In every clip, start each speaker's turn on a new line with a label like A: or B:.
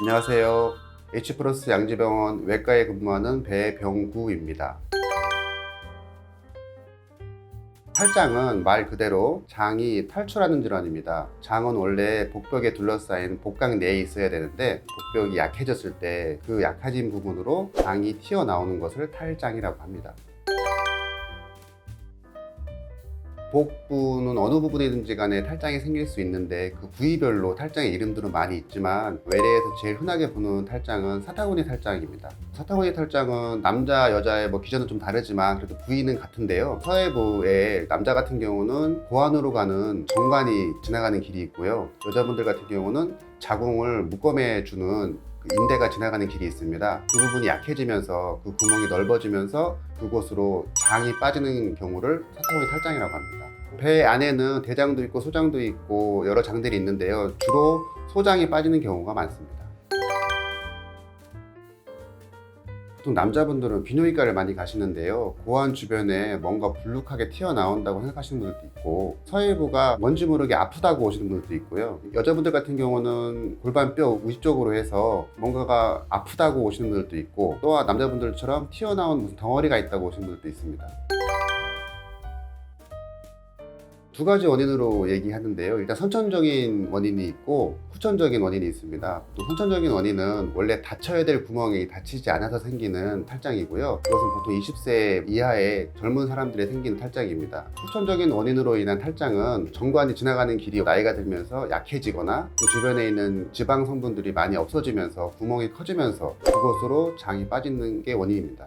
A: 안녕하세요. H플러스 양지병원 외과에 근무하는 배병구입니다. 탈장은 말 그대로 장이 탈출하는 질환입니다. 장은 원래 복벽에 둘러싸인 복강 내에 있어야 되는데 복벽이 약해졌을 때 그 약해진 부분으로 장이 튀어나오는 것을 탈장이라고 합니다. 복부는 어느 부분이든지 간에 탈장이 생길 수 있는데 그 부위별로 탈장의 이름들은 많이 있지만 외래에서 제일 흔하게 보는 탈장은 사타구니 탈장입니다. 사타구니 탈장은 남자, 여자의 기전은 좀 다르지만 그래도 부위는 같은데요. 서해부의 남자 같은 경우는 고환으로 가는 정관이 지나가는 길이 있고요. 여자분들 같은 경우는 자궁을 묶어매주는 인대가 지나가는 길이 있습니다. 그 부분이 약해지면서 그 구멍이 넓어지면서 그곳으로 장이 빠지는 경우를 사타구니 탈장이라고 합니다. 배 안에는 대장도 있고 소장도 있고 여러 장들이 있는데요. 주로 소장이 빠지는 경우가 많습니다. 보통 남자분들은 비뇨기과를 많이 가시는데요. 고환 주변에 뭔가 불룩하게 튀어나온다고 생각하시는 분들도 있고 서해부가 뭔지 모르게 아프다고 오시는 분들도 있고요. 여자분들 같은 경우는 골반뼈 우지 쪽으로 해서 뭔가가 아프다고 오시는 분들도 있고 또한 남자분들처럼 튀어나온 무슨 덩어리가 있다고 오시는 분들도 있습니다. 두 가지 원인으로 얘기하는데요. 일단 선천적인 원인이 있고 후천적인 원인이 있습니다. 또 선천적인 원인은 원래 닫혀야 될 구멍이 닫히지 않아서 생기는 탈장이고요. 이것은 보통 20세 이하의 젊은 사람들이 생기는 탈장입니다. 후천적인 원인으로 인한 탈장은 정관이 지나가는 길이 나이가 들면서 약해지거나 그 주변에 있는 지방 성분들이 많이 없어지면서 구멍이 커지면서 그곳으로 장이 빠지는 게 원인입니다.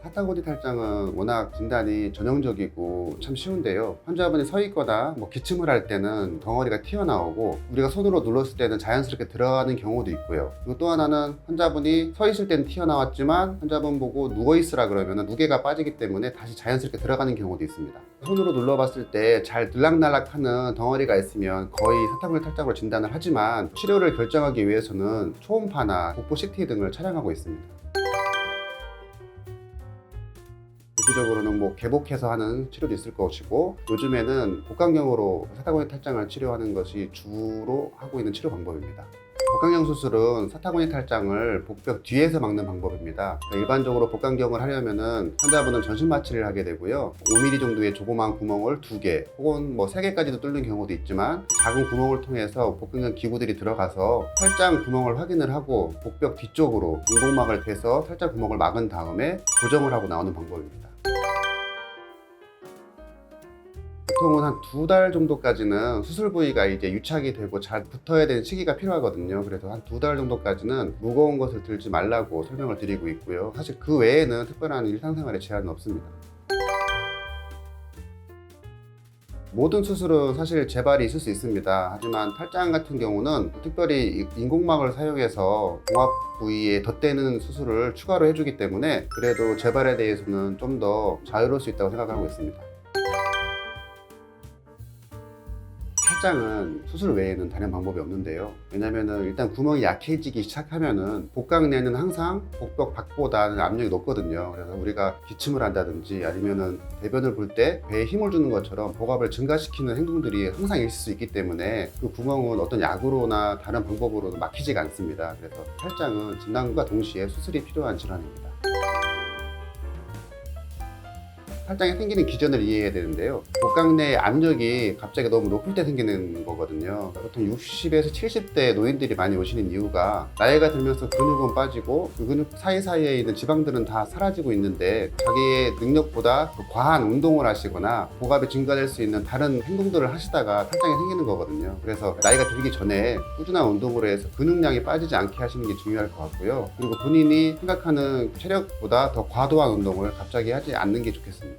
A: 사타구니 탈장은 워낙 진단이 전형적이고 참 쉬운데요. 환자분이 서 있거나 기침을 할 때는 덩어리가 튀어나오고 우리가 손으로 눌렀을 때는 자연스럽게 들어가는 경우도 있고요. 그리고 또 하나는 환자분이 서 있을 때는 튀어나왔지만 환자분 보고 누워 있으라 그러면 무게가 빠지기 때문에 다시 자연스럽게 들어가는 경우도 있습니다. 손으로 눌러봤을 때 잘 들락날락하는 덩어리가 있으면 거의 사타구니 탈장으로 진단을 하지만 치료를 결정하기 위해서는 초음파나 복부 CT 등을 촬영하고 있습니다. 대표적으로는 개복해서 하는 치료도 있을 것이고 요즘에는 복강경으로 사타구니 탈장을 치료하는 것이 주로 하고 있는 치료 방법입니다. 복강경 수술은 사타구니 탈장을 복벽 뒤에서 막는 방법입니다. 일반적으로 복강경을 하려면 환자분은 전신 마취를 하게 되고요. 5mm 정도의 조그마한 구멍을 2개 혹은 3개까지도 뚫는 경우도 있지만 작은 구멍을 통해서 복강경 기구들이 들어가서 탈장 구멍을 확인을 하고 복벽 뒤쪽으로 인공막을 대서 탈장 구멍을 막은 다음에 고정을 하고 나오는 방법입니다. 보통은 한 2달 정도까지는 수술 부위가 이제 유착이 되고 잘 붙어야 되는 시기가 필요하거든요. 그래서 한 2달 정도까지는 무거운 것을 들지 말라고 설명을 드리고 있고요. 사실 그 외에는 특별한 일상생활에 제한은 없습니다. 모든 수술은 사실 재발이 있을 수 있습니다. 하지만 탈장 같은 경우는 특별히 인공막을 사용해서 봉합 부위에 덧대는 수술을 추가로 해주기 때문에 그래도 재발에 대해서는 좀 더 자유로울 수 있다고 생각하고 있습니다. 탈장은 수술 외에는 다른 방법이 없는데요. 왜냐면은 일단 구멍이 약해지기 시작하면은 복강 내는 항상 복벽 밖보다는 압력이 높거든요. 그래서 우리가 기침을 한다든지 아니면은 대변을 볼 때 배에 힘을 주는 것처럼 복압을 증가시키는 행동들이 항상 있을 수 있기 때문에 그 구멍은 어떤 약으로나 다른 방법으로는 막히지가 않습니다. 그래서 탈장은 진단과 동시에 수술이 필요한 질환입니다. 탈장이 생기는 기전을 이해해야 되는데요. 복강 내 압력이 갑자기 너무 높을 때 생기는 거거든요. 보통 60에서 70대 노인들이 많이 오시는 이유가 나이가 들면서 근육은 빠지고 그 근육 사이사이에 있는 지방들은 다 사라지고 있는데 자기의 능력보다 과한 운동을 하시거나 복압이 증가될 수 있는 다른 행동들을 하시다가 탈장이 생기는 거거든요. 그래서 나이가 들기 전에 꾸준한 운동으로 해서 근육량이 빠지지 않게 하시는 게 중요할 것 같고요. 그리고 본인이 생각하는 체력보다 더 과도한 운동을 갑자기 하지 않는 게 좋겠습니다.